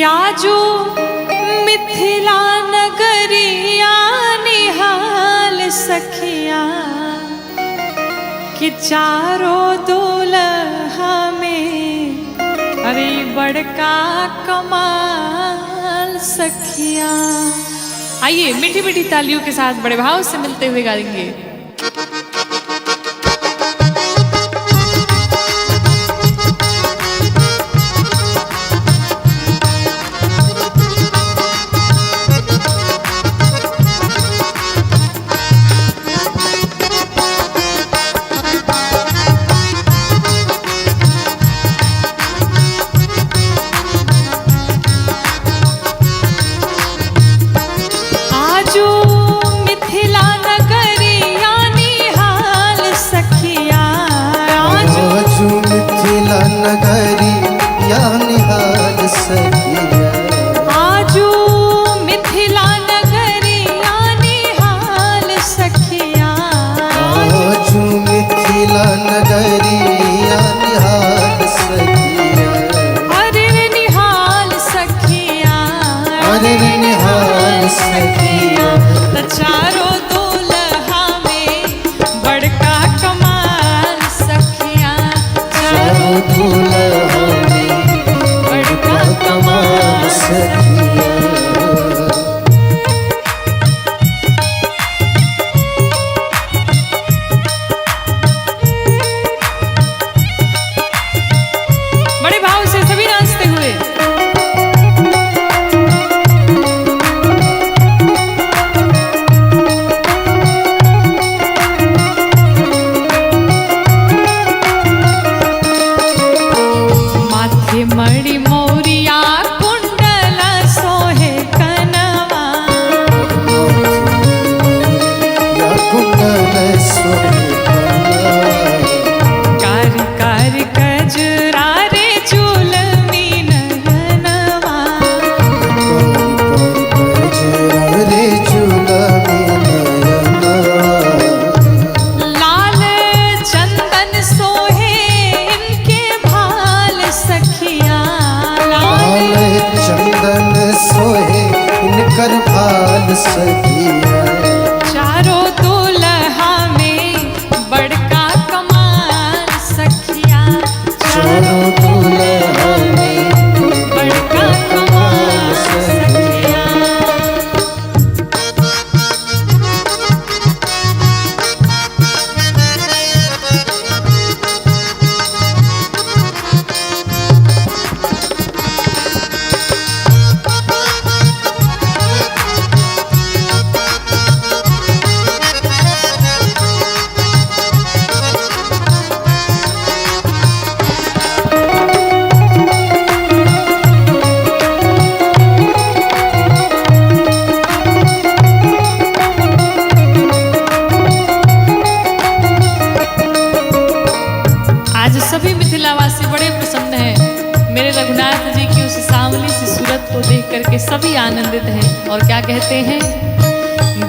आजू मिथिला नगरिया निहाल सखिया कि चारों दुल्हा में अरे बड़का कमाल सखिया। आइए मीठी मीठी तालियों के साथ बड़े भाव से मिलते हुए गाएंगे। चारों दुल्हा में बड़का कमाल सखिया, चारों दुल्हा में बड़का कमाल सखिया। बड़े भाव से सभी नाचते हुए मणि मोरिया कुंडल सोहे कनवा, कुंडल सोहे कार कार कजरा रे चूलमी नयनवा, कजरा रे चूलमी नयनवा। लाल चंदन सोहे इनके भाल सखिया, चंदन सोहे इनकर भाल सखिया। चारों दुल्हा में बड़का कमाल सखिया, चारों दुल्हा में बड़का कमाल सखिया। सभी मिथिलावासी बड़े प्रसन्न हैं मेरे रघुनाथ जी की उस सांवली सी सूरत को देख करके सभी आनंदित हैं। और क्या कहते हैं,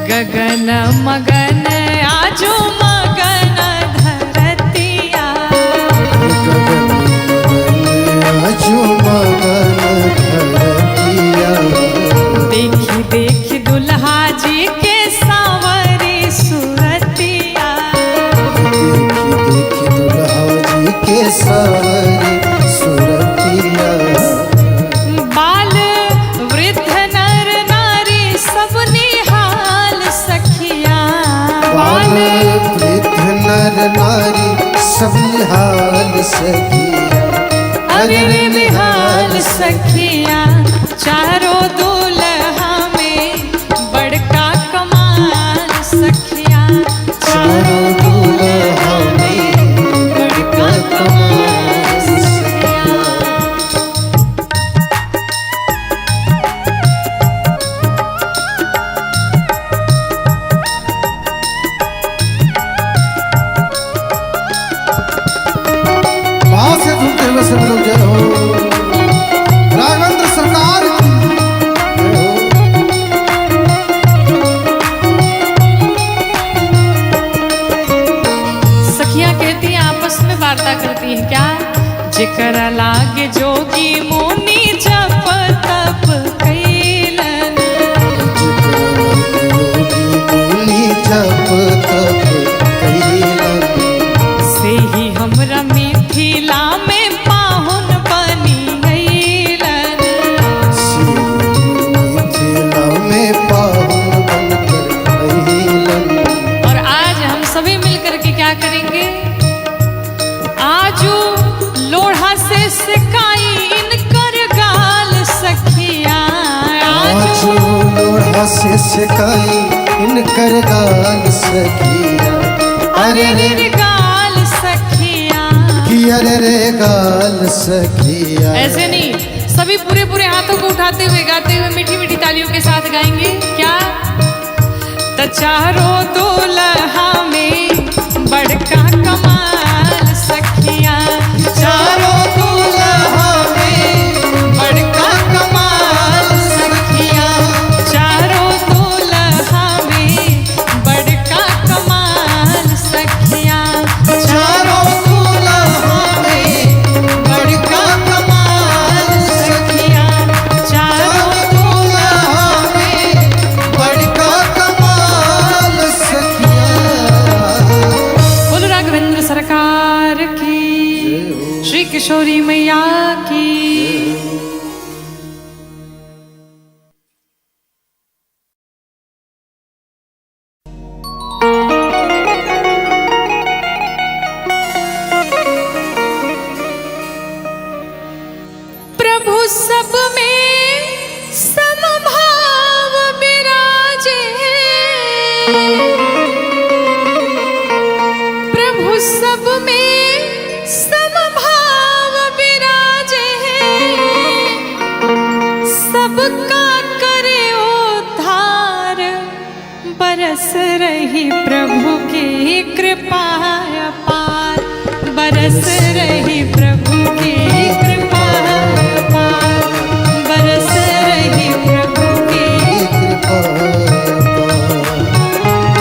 गगन मगन आजो मगन धरतिया, आजो मगन धरतिया। देखी देखी दुल्हा जी के सांवरी सूरतिया, देखी देखी दुल्हा जी के सांवरी सूरतिया। बाल वृद्ध नर नारी सब निहाल सखिया, बाल वृद्ध नर नारी सब निहाल सखिया। अरे निहाल सखिया, चारों दुल्हा में बड़का कमाल सखिया, चारों दुल्हा में बड़का कमाल सखिया। वहां से झूमते हुए सब लोग जय हो राघवेंद्र सरकार सखियां कहती हैं, आपस में वार्ता करती हैं क्या, जिकर लागे जोगी मुनि जप तप मिथिला में पाहुन बनी गईलन। मिथिला में पाहुन बनकर अइलन। और आज हम सभी मिलकर के क्या करेंगे, आजू लोढ़ा से सिकाई इनकर गाल सखिया। आजू लोढ़ा से सिकाई इनकर गाल सखिया। अरे रे गाल सखिया, अरे रे गाल सखिया। ऐसे नहीं, सभी पूरे पूरे हाथों को उठाते हुए गाते हुए मीठी मीठी तालियों के साथ गाएंगे। क्या? त चारों दुल्हा में बड़का कमाल सखिया। चारों दुल्हा में बड़का कमाल सखिया। चारों दुल्हा में बड़का कमाल सखिया। चारों दुल्हा में बड़का कमाल सखिया। चारों दुल्हा में बड़का कमाल सखिया। बोलो राघवेंद्र सरकार की, श्री किशोरी मैया की। प्रभु सब में समभाव विराजे। प्रभु सब में समभाव विराजे। सबका करे उद्धार, बरस रही प्रभु की कृपा अपार। बरस रही प्रभु की कृपा अपार। बरस रही प्रभु की कृपा।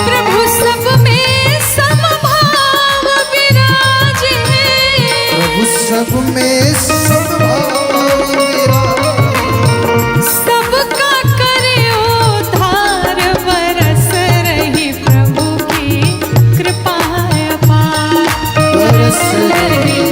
प्रभु सब में समभाव विराजे। प्रभु सब में समभाव विराजे। सबका करे उद्धार, बरस रही प्रभु की कृपा अपार। बरस रही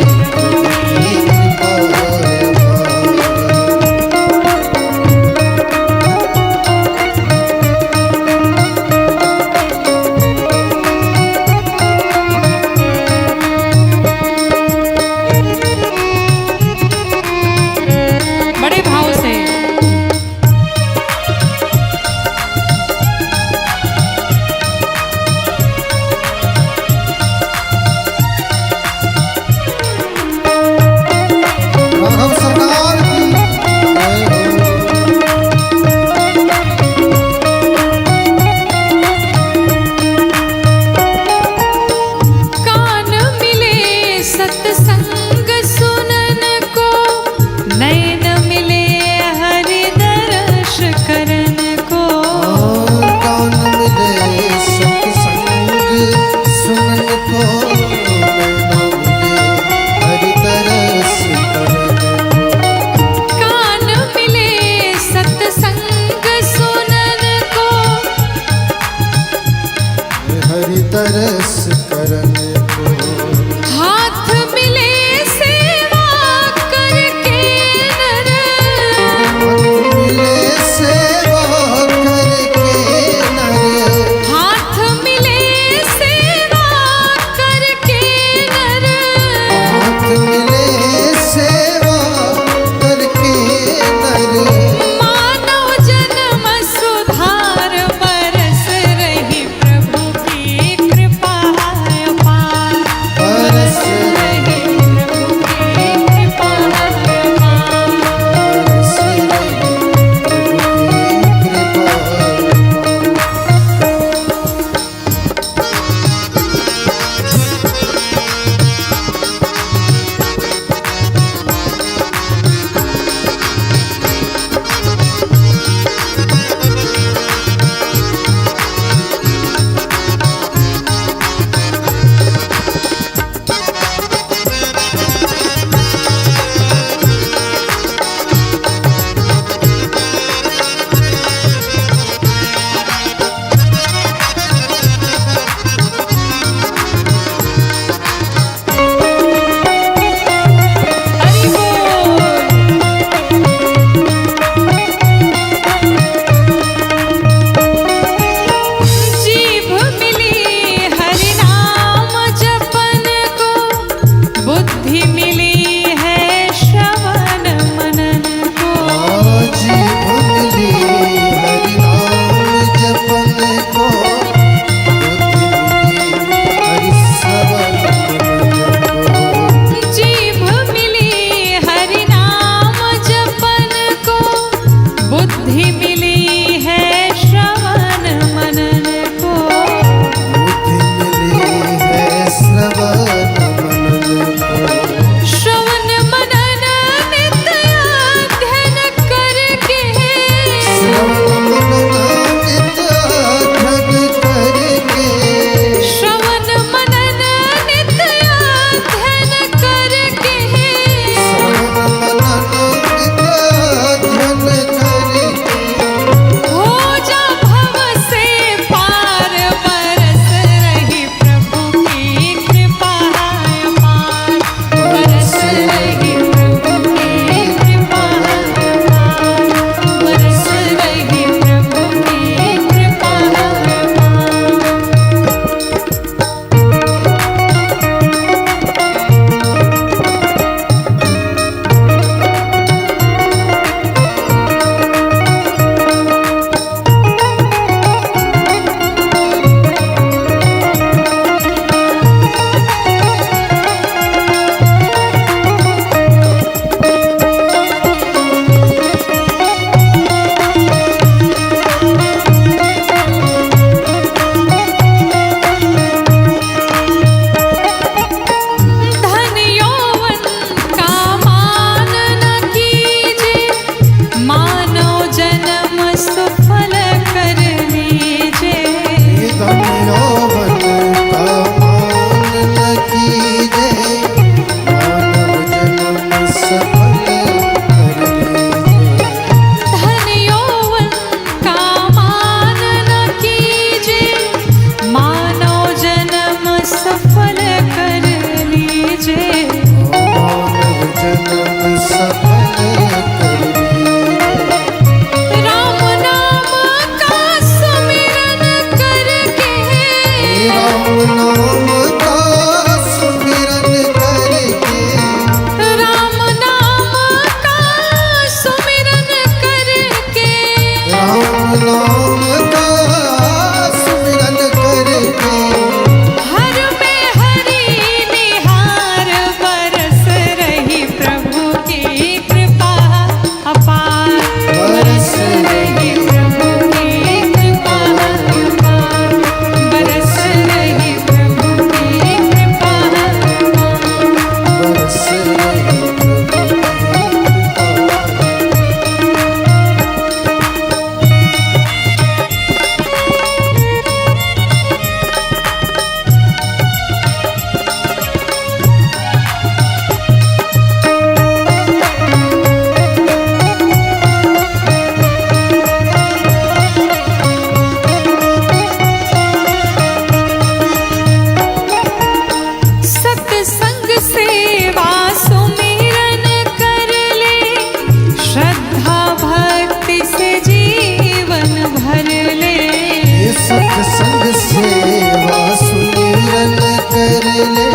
सत्संग सेवा सुमिरन कर ले,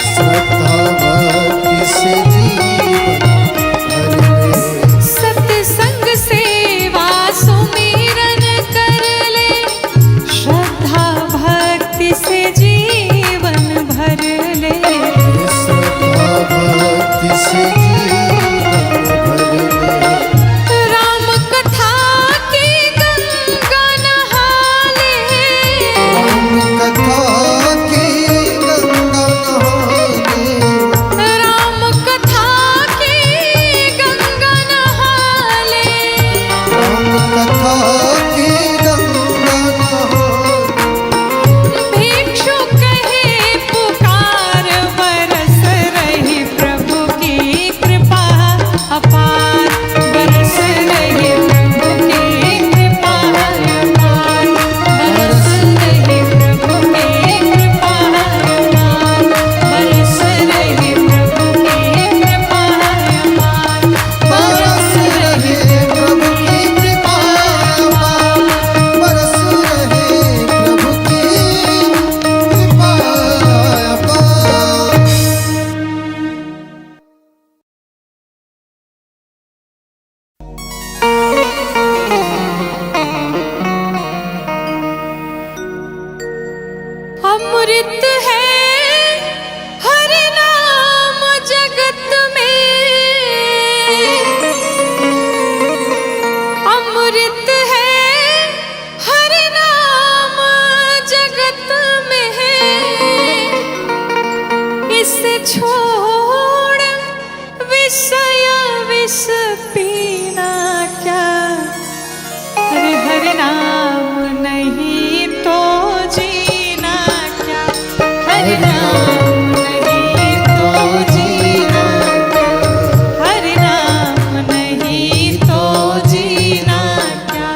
श्रद्धा भक्ति से जीवन भर ले। सत्संग सेवा सुमिरन कर ले, श्रद्धा भक्ति से जीवन भर ले। श्रद्धा भक्ति से जीवन भर ले। राम कथा की गंगा नहा ले, राम कथा की गंगा नहा ले। राम कथा की गंगा नहा ले। राम कथा की गंगा नहा ले। भिक्षु कहे पुकार, बरस रही प्रभु की कृपा अपार। बरस रही प्रभु की कृपा अपार। बरस रही प्रभु की कृपा अपार। बरस रही प्रभु की कृपा अपार। बरस रहे प्रभु की कृपा अपार। बरस रहे प्रभु की कृपा अपार। अमृत है हर नाम जगत में, अमृत है हर नाम जगत में है। इसे छोड़ विषय विष पीना क्या, हरे हरे नाम नहीं तो जीना क्या। हरे नाम नहीं तो जीना क्या। हरे नाम नहीं तो जीना क्या।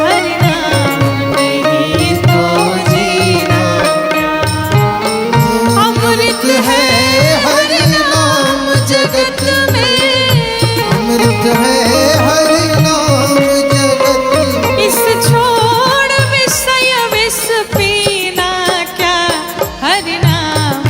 हरे नाम नहीं तो जीना क्या। अमृत है हरि नाम जगत में, अमृत है हरि नाम जगत में। इस छोड़ विषय विष पीना क्या। हरि नाम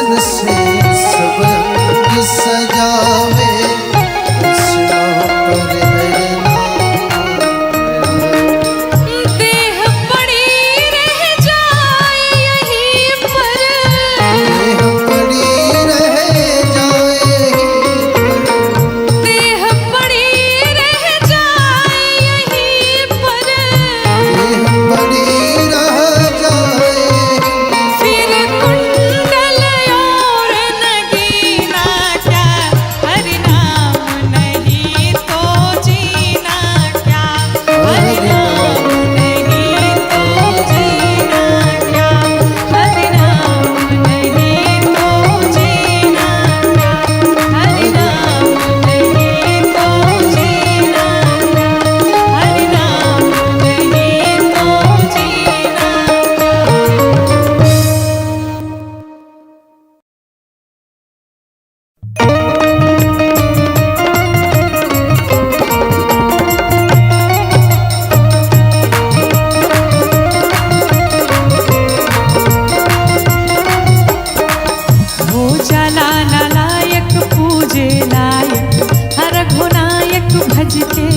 सुदर्शन से सब रंग सजावे, कृष्णा पर हरि नाम। देह पड़ी रह जाए यहीं पर, देह पड़ी रह जाए देह पड़ी रह जाए यहीं पर, देह पड़ी रह जाए, फिर कुंडल और नगीना क्या, हरि नाम नहीं तो जीना क्या, हरि नाम नहीं तो जीना क्या, हरि नाम नहीं तो जीना क्या, हरि नाम नहीं तो जीना क्या, हरि नाम नहीं हो जाला नालायक पूजे लायक, हर घुनायक भज के,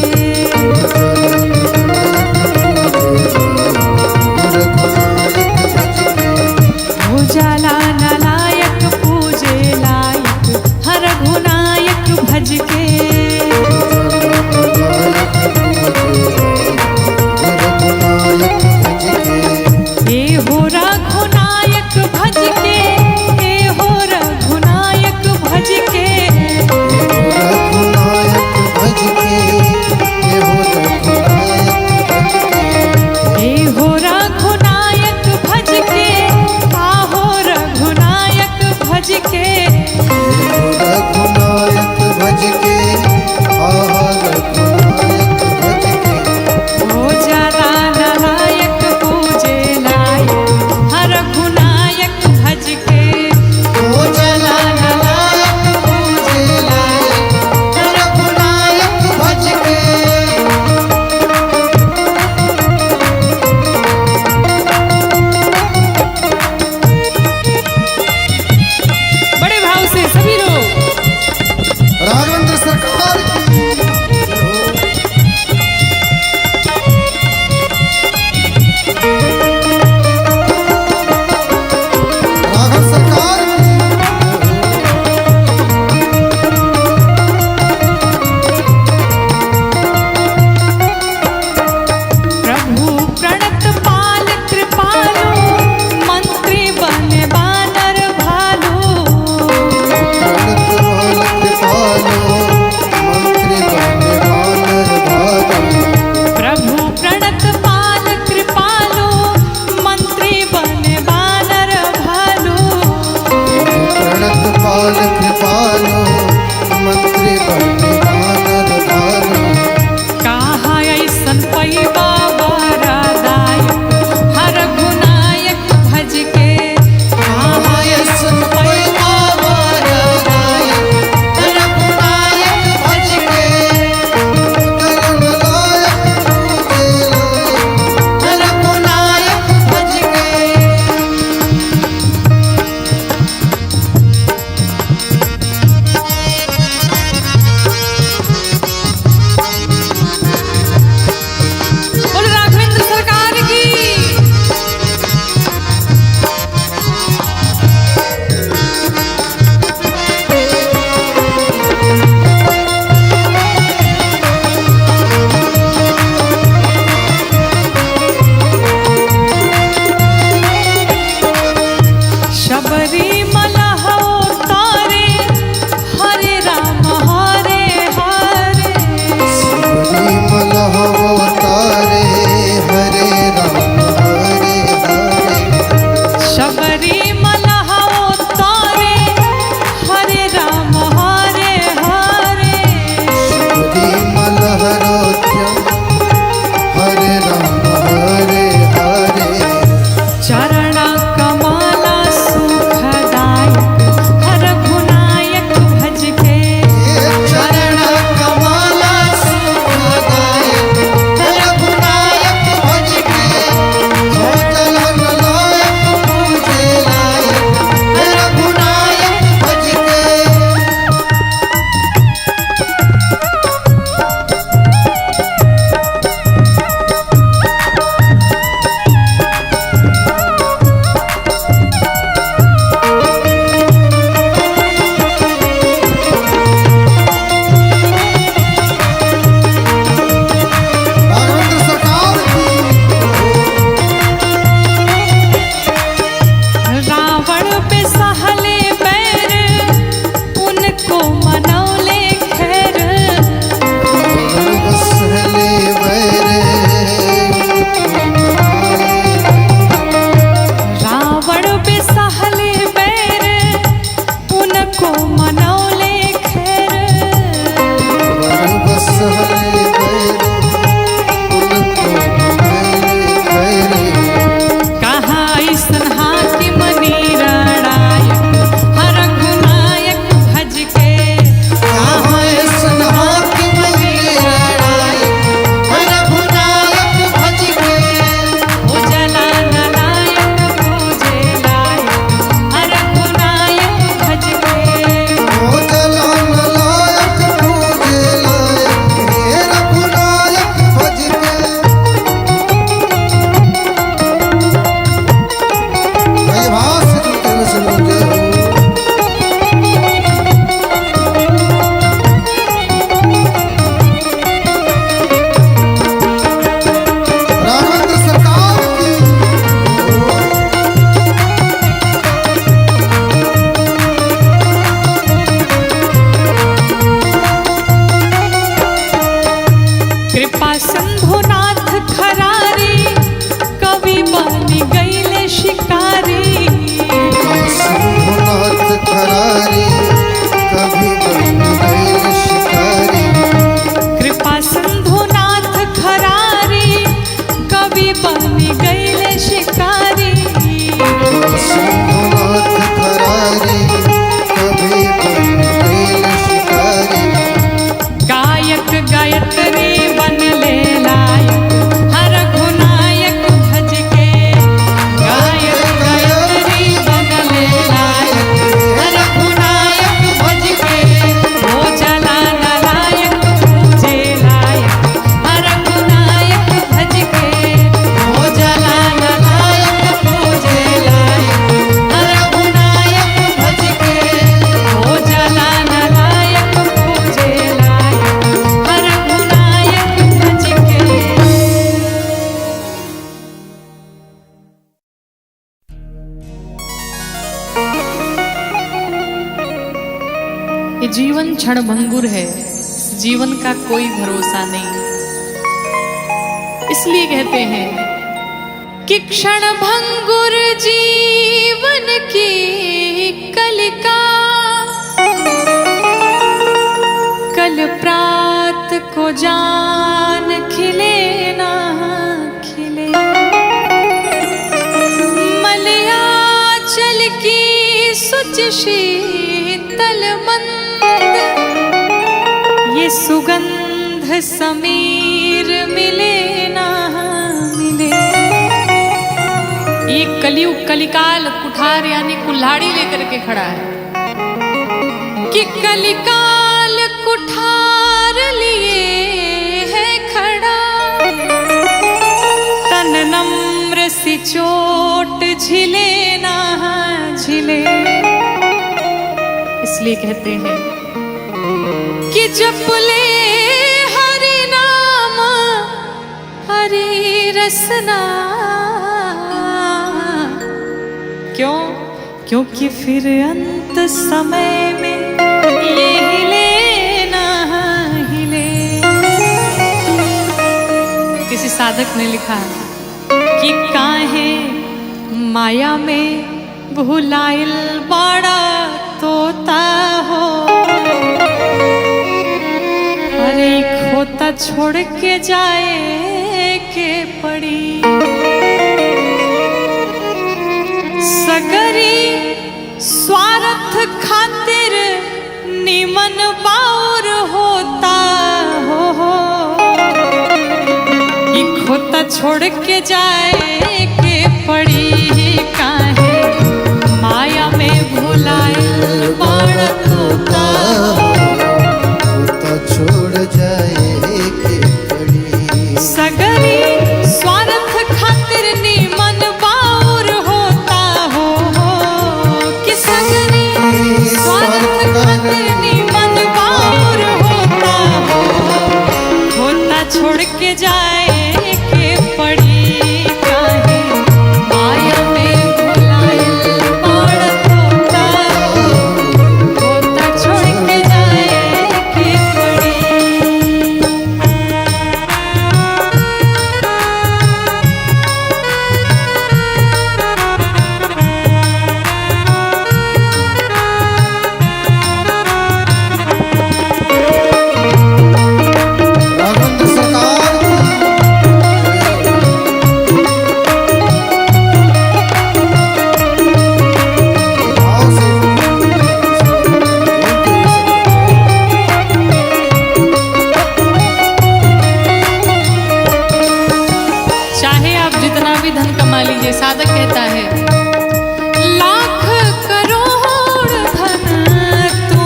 हो जाला नालायक पूजे लायक, हर घुनायक भज के, हे हो रघुनायक भज के, हे हो रघुनायक भज के, रघुनायक भज के, हे हो रघुनायक भज के, हे हो रघुनायक भज के, आहो रघुनायक भज के, रघुनायक भज के, आहा रघुनायक भज के, हो जाला नालायक पूजे लायक, हर घुनायक भज के, हो चला नालायक पूजे लायक, रघुनायक भज के। बड़े भाव से सभी लोग राघवेंद्र सरकार की राघव सरकार प्रभु प्रणत पाल कृपालु, मंत्री बने बानर भालू, प्रणत बालक पालो, मंत्री बने वानर भालू। प्रभु प्रणत पाल कृपालु, मंत्री बने बानर भालू, प्रणत पाल कृपालो, मंत्री बने वानर भालू। कहा ऐसन पैबा वरदायक, हर घुनायक भज के, कहा ऐसन पैबा वरदायक, रघुनायक भज के, रघुनायक पूजे लायक, रघुनायक भज के। बोल राघवेंद्र सरकार की। शबरीमल हो तारे, हरे राम हरे हरे, सबरीमल अवतारे, हरे राम हरे हरे। शबरीमल हो तारे, हरे राम हरे हरे, सबरीमल हरोद्यम, हरे राम हरे हरे। चरण कमल सुखदायक, ये जीवन क्षणभंगुर है, इस जीवन का कोई भरोसा नहीं। इसलिए कहते हैं कि क्षणभंगुर जीवन की कलिका, कल प्रात को जान खिले ना खिले। मलयाचल की सुच शीतल मंद, ये सुगंध समीर मिले ना मिले। ये कलियुग कलिकाल कुठार यानी कुल्हाड़ी लेकर के खड़ा है कि कलिकाल कुठार लिए है खड़ा। तन नम्र सी चोट झिले ना झिले। इसलिए कहते हैं कि जप ले हरि नाम हरि रसना। क्यों? क्योंकि फिर अंत समय में ये हिले ना हिले। किसी साधक ने लिखा कि काहे माया में भुलाइल बड़ा तोता हो। अरे खोता छोड़ के जाए के पड़ी। सगरी स्वार्थ खातिर निमन बाउर होता हो। ये खोता छोड़ के जाए के पड़ी। काहे माया में भुलाइल बड़ा तोता, खोता छोड़ जाए के पड़ी। सगरी स्वार्थ खातिर निमन बाउर होता हो। कि सगरी स्वार्थ खातिर निमन बाउर होता हो। खोता छोड़ के जाए के पड़ी। काहे माया में भुलाइल बड़ा तोता, खोता छोड़ के जाए के पड़ी। राघवेंद्र सरकार की भाव से चाहे आप जितना भी धन कमा लीजिए, साधक कहता है लाख करोड़ धन तू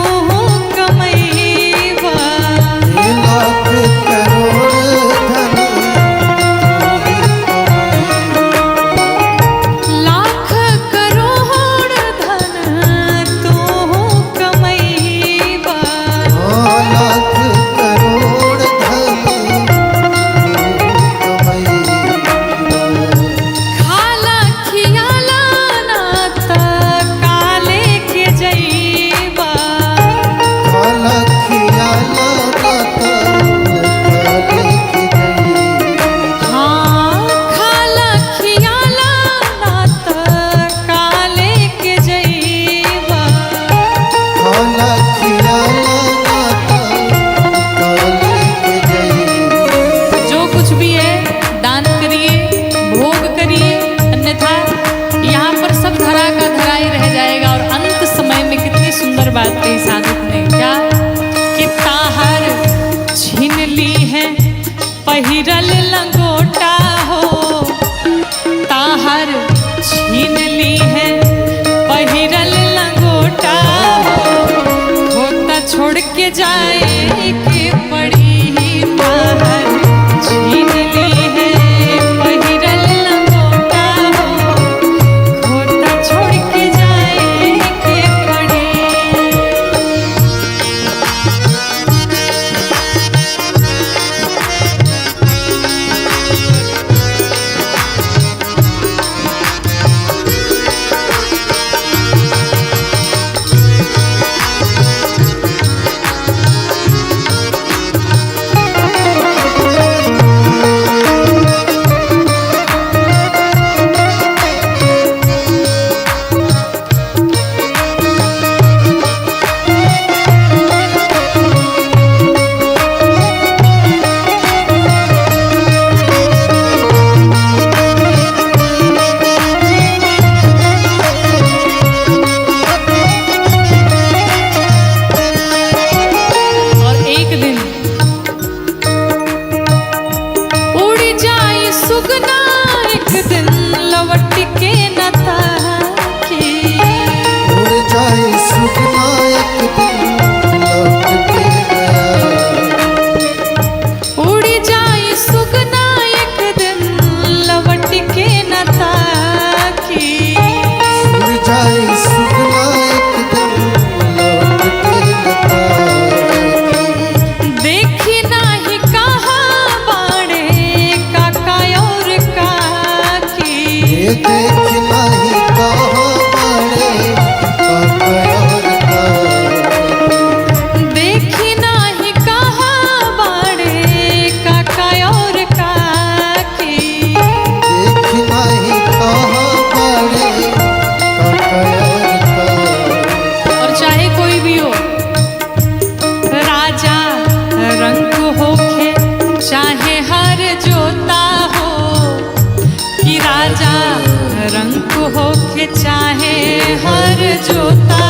कमैबा। लाख करोड़ धन लाख करोड़ धन तू कमैबा। लाख करोड़ धन खाला खियाला ना त काले के जइबा। खाला खियाला काले की गई। हाँ खाला खियाला ना त काले के जइबा। खाला खियाला काले की गई। जो कुछ भी है दान करिए, भोग करिए, अन्यथा यहाँ पर सब धरा का धरा ही रह जाएगा। और अंत समय में कितनी सुंदर बात कही साधक ने, क्या कि ताहर छीन ली है पहिरल लंगोटा हो। ताहर छीन ली है पहिरल लंगोटा हो। खोता छोड़ के जाए के पड़ी। ताहर छीन ली है पहिरल लंगोटा हो। खोता छोड़ के जाए के पड़ी। हो के चाहे हर जोता